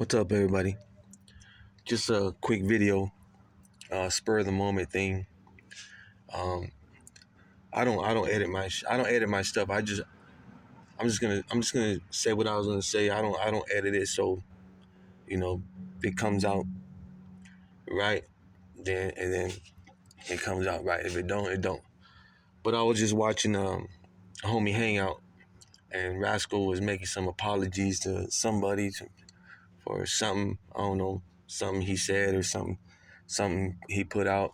What's up, everybody? Just a quick video, spur of the moment thing. Um, I don't edit my stuff. I'm just gonna say what I was gonna say. I don't edit it, so you know, if it comes out right, then it comes out right. If it don't, it don't. But I was just watching a homie hangout, and Rascal was making some apologies to for something. I don't know, something he said or something he put out.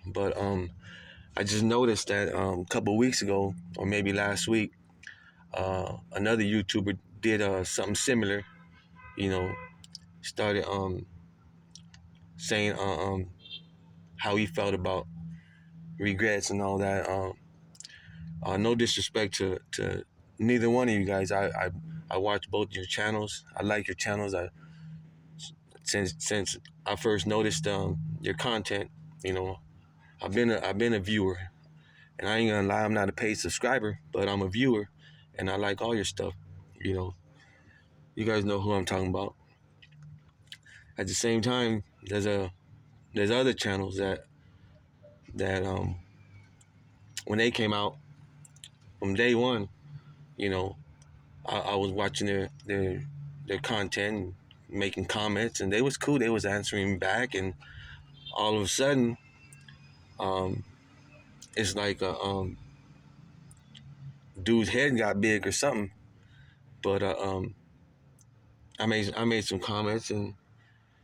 But I just noticed that a couple of weeks ago, or maybe last week, another YouTuber did something similar. You know, started saying how he felt about regrets and all that. No disrespect to neither one of you guys. I watch both your channels. I like your channels. Since I first noticed your content, you know, I've been a viewer, and I ain't gonna lie, I'm not a paid subscriber, but I'm a viewer, and I like all your stuff. You know, you guys know who I'm talking about. At the same time, there's other channels that when they came out from day one, you know, I was watching their content and making comments, and they was cool. They was answering back, and all of a sudden, um, it's like a dude's head got big or something. But I made some comments, and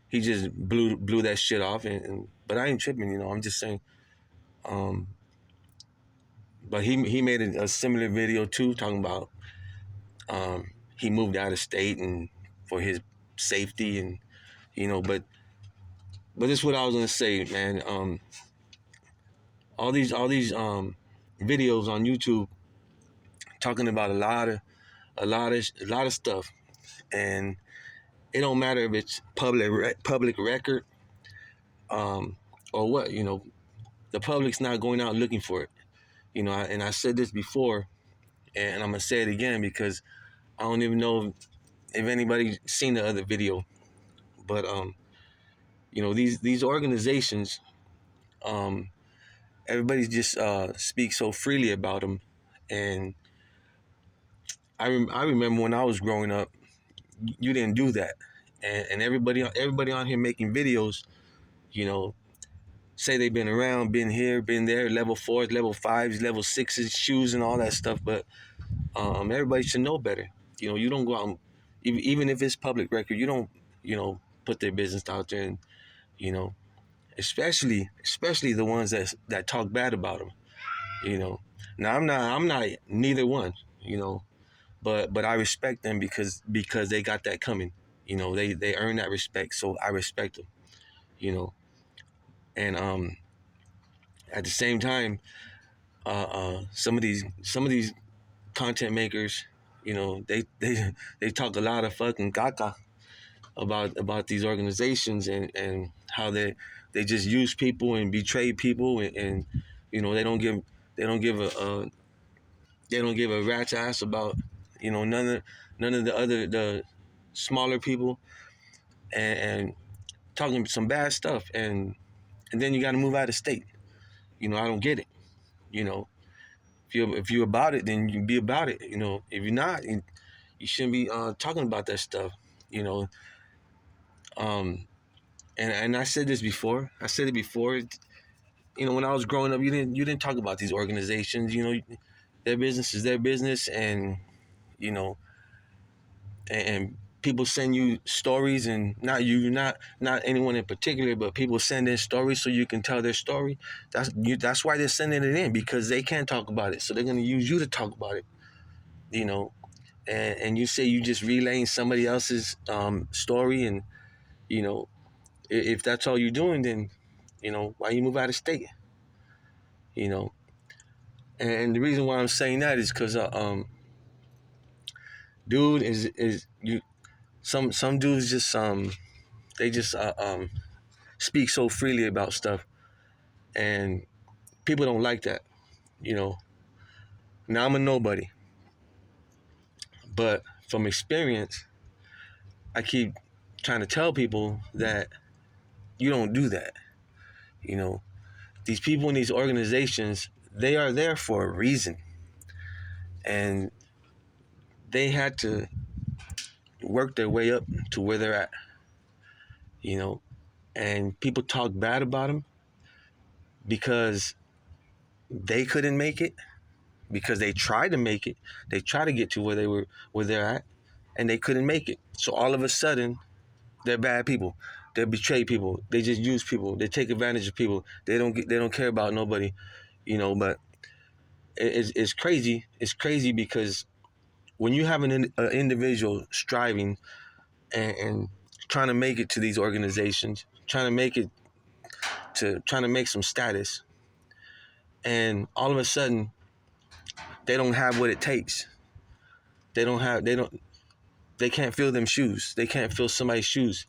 he just blew that shit off. And but I ain't tripping, you know. I'm just saying. Um, but he made a similar video too, talking about he moved out of state and for his safety, and you know. But this is what I was gonna say, man. All these videos on YouTube talking about a lot of stuff, and it don't matter if it's public record um, or what. You know, the public's not going out looking for it. You know, and I said this before, and I'm gonna say it again because I don't even know if anybody seen the other video. But you know, these organizations, um, everybody just speaks so freely about them, and I remember when I was growing up, you didn't do that, and everybody on here making videos, you know, say they've been around, been here, been there, level 4s, level 5s, level 6s, shoes, and all that stuff, but everybody should know better. You know, you don't go out, even if it's public record, you don't, you know, put their business out there, and you know, especially the ones that talk bad about them. You know, now I'm not neither one. You know, but I respect them because they got that coming. You know, they earn that respect, so I respect them. You know, and at the same time, some of these content makers, you know, they talk a lot of fucking caca about these organizations, and how they just use people and betray people, and you know, they don't give they don't give a rat's ass about, you know, none of the smaller people, and talking some bad stuff, and then you got to move out of state. You know, I don't get it. You know, if you're about it, then you be about it. You know, if you're not, you shouldn't be talking about that stuff. You know, um, and I said this before. I said it before. You know, when I was growing up, you didn't talk about these organizations. You know, their business is their business, and you know, and people send you stories, and not anyone in particular, but people send in stories so you can tell their story. That's why they're sending it in, because they can't talk about it, so they're going to use you to talk about it. You know, and you say you just relaying somebody else's story, and you know, if that's all you're doing, then you know, why you move out of state? You know, and the reason why I'm saying that is because dude is you some dudes just they just speak so freely about stuff, and people don't like that. You know, now I'm a nobody, but from experience, I keep trying to tell people that you don't do that. You know, these people in these organizations, they are there for a reason, and they had to work their way up to where they're at. You know, and people talk bad about them because they couldn't make it, because they tried to make it, they tried to get to where they're at, and they couldn't make it. So all of a sudden, they're bad people. They betray people. They just use people. They take advantage of people. They don't care about nobody. You know, but it's crazy. It's crazy because when you have an individual striving and trying to make it to these organizations, trying to make some status, and all of a sudden they don't have what it takes. They can't fill them shoes. They can't fill somebody's shoes.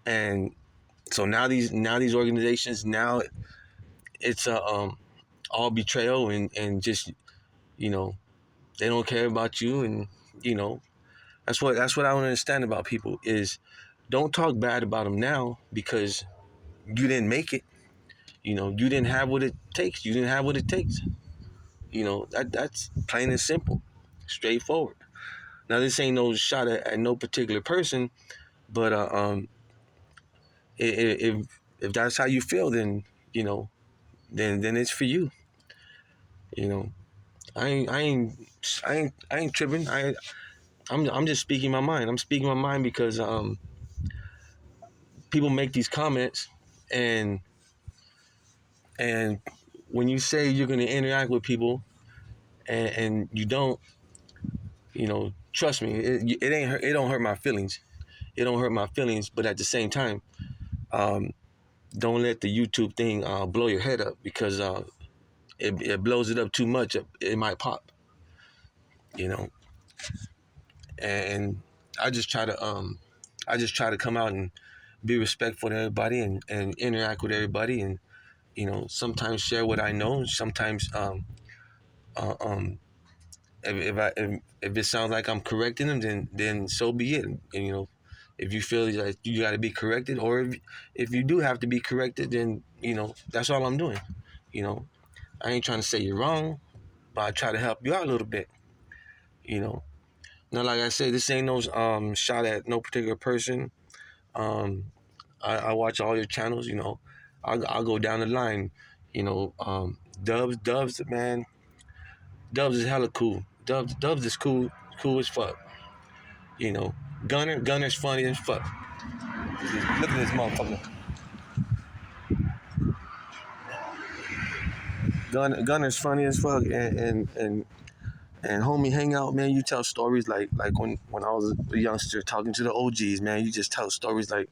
And so now these organizations, now it's a all betrayal, and just, you know, they don't care about you. And you know, that's what I don't understand about people is, don't talk bad about them now because you didn't make it. You know, you didn't have what it takes. You didn't have what it takes. You know, that's plain and simple, straightforward. Now this ain't no shot at no particular person, but if that's how you feel, then you know, then it's for you. You know, I ain't tripping. I'm just speaking my mind. I'm speaking my mind because people make these comments, and and when you say you're going to interact with people, and you don't, you know, trust me, it don't hurt my feelings. It don't hurt my feelings, but at the same time, um, don't let the YouTube thing blow your head up, because it blows it up too much. It might pop, you know. And I just try to come out and be respectful to everybody, and interact with everybody, and you know, sometimes share what I know, and sometimes uh, um, if it sounds like I'm correcting them, then so be it. And you know, if you feel like you got to be corrected, or if you do have to be corrected, then you know, that's all I'm doing. You know, I ain't trying to say you're wrong, but I try to help you out a little bit. You know, now like I said, this ain't no shot at no particular person. Um, I watch all your channels. You know, I'll go down the line. You know, Dubs, man, Dubs is hella cool. Dubs is cool as fuck. You know, Gunner's funny as fuck. Look at this motherfucker. Gunner's funny as fuck, and homie hang out, man. You tell stories like when I was a youngster talking to the OGs, man. You just tell stories like,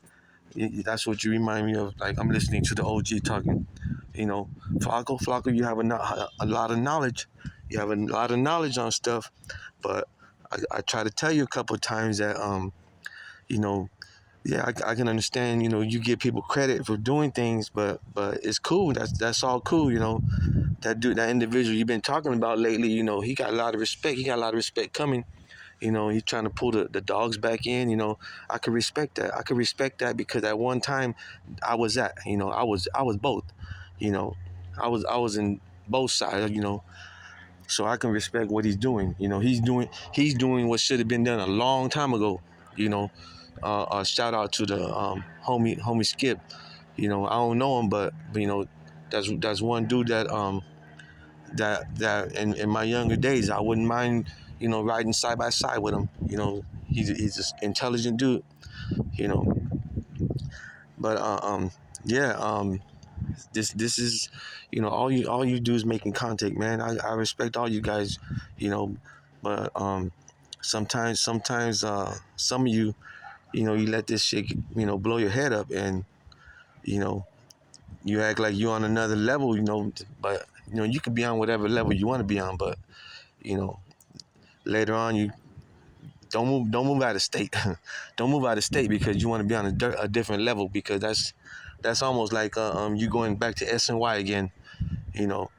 that's what you remind me of. Like I'm listening to the OG talking. You know, Flacco, you have a lot of knowledge. You have a lot of knowledge on stuff, but I try to tell you a couple of times that you know, yeah, I can understand. You know, you give people credit for doing things, but it's cool. That's all cool. You know, that dude, that individual you've been talking about lately. You know, he got a lot of respect. He got a lot of respect coming. You know, he's trying to pull the dogs back in. You know, I could respect that. I could respect that because at one time, I was at. You know, I was both. You know, I was in both sides. You know, so I can respect what he's doing. You know, he's doing what should have been done a long time ago. You know, shout out to the homie Skip. You know, I don't know him, but you know, that's one dude that that in my younger days I wouldn't mind, you know, riding side by side with him. You know, he's an intelligent dude. You know, but yeah, this is, you know, all you do is making contact, man. I respect all you guys, you know, but sometimes some of you, you know, you let this shit, you know, blow your head up, and you know, you act like you on another level, you know, but you know, you could be on whatever level you want to be on, but you know, later on, you don't move out of state. Don't move out of state because you want to be on a different level, because that's almost like you going back to SNY again, you know.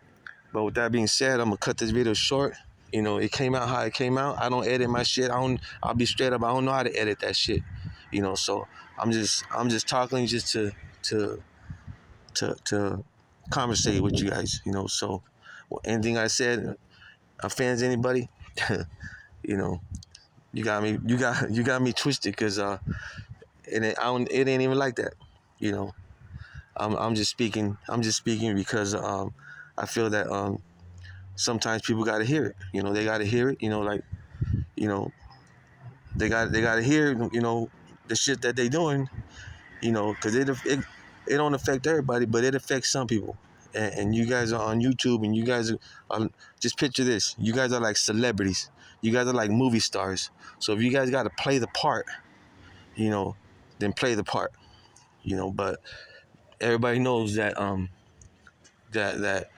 But with that being said, I'm gonna cut this video short. You know, it came out how it came out. I don't edit my shit. I'll be straight up. I don't know how to edit that shit. So I'm just talking just to to conversate with you guys. So anything I said offends anybody, you know, you got me twisted because it ain't even like that. You know, I'm just speaking. I'm just speaking because I feel that sometimes people got to hear it. They got to hear it. Like you know, they got to hear the shit that they doing. Because it don't affect everybody, but it affects some people. And you guys are on YouTube, and you guys are just picture this. You guys are like celebrities. You guys are like movie stars. So if you guys got to play the part, then play the part. But everybody knows that that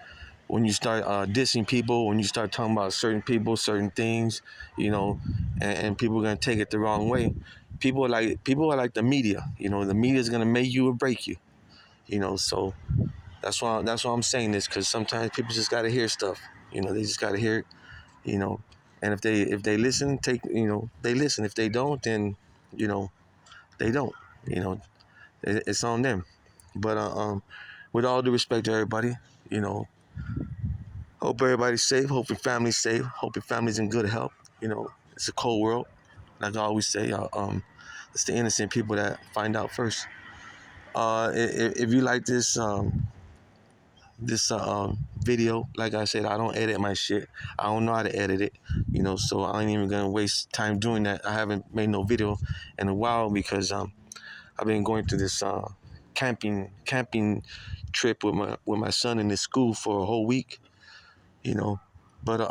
when you start dissing people, when you start talking about certain people, certain things, and people are gonna take it the wrong way. People are like the media. The media is gonna make you or break you. So that's why I'm saying this, because sometimes people just gotta hear stuff. They just gotta hear it. And if they listen, they listen. If they don't, then you know they don't. You know, it's on them. But with all due respect to everybody, you know, hope everybody's safe. Hope your family's safe. Hope your family's in good health. It's a cold world. Like I always say, it's the innocent people that find out first. If you like this video, like I said, I don't edit my shit. I don't know how to edit it. So I ain't even gonna waste time doing that. I haven't made no video in a while because I've been going through this camping trip with my son in his school for a whole week. you know. But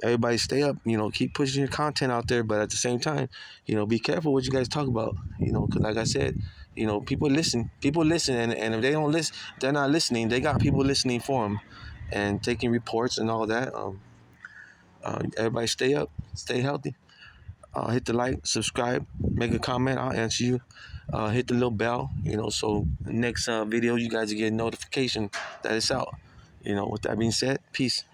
everybody stay up, keep pushing your content out there. But at the same time, be careful what you guys talk about, because like I said, people listen, and if they don't listen, they're not listening. They got people listening for them and taking reports and all that. Everybody stay up, stay healthy. Hit the like, subscribe, make a comment. I'll answer you. Hit the little bell, so next video you guys will get a notification that it's out. With that being said, peace.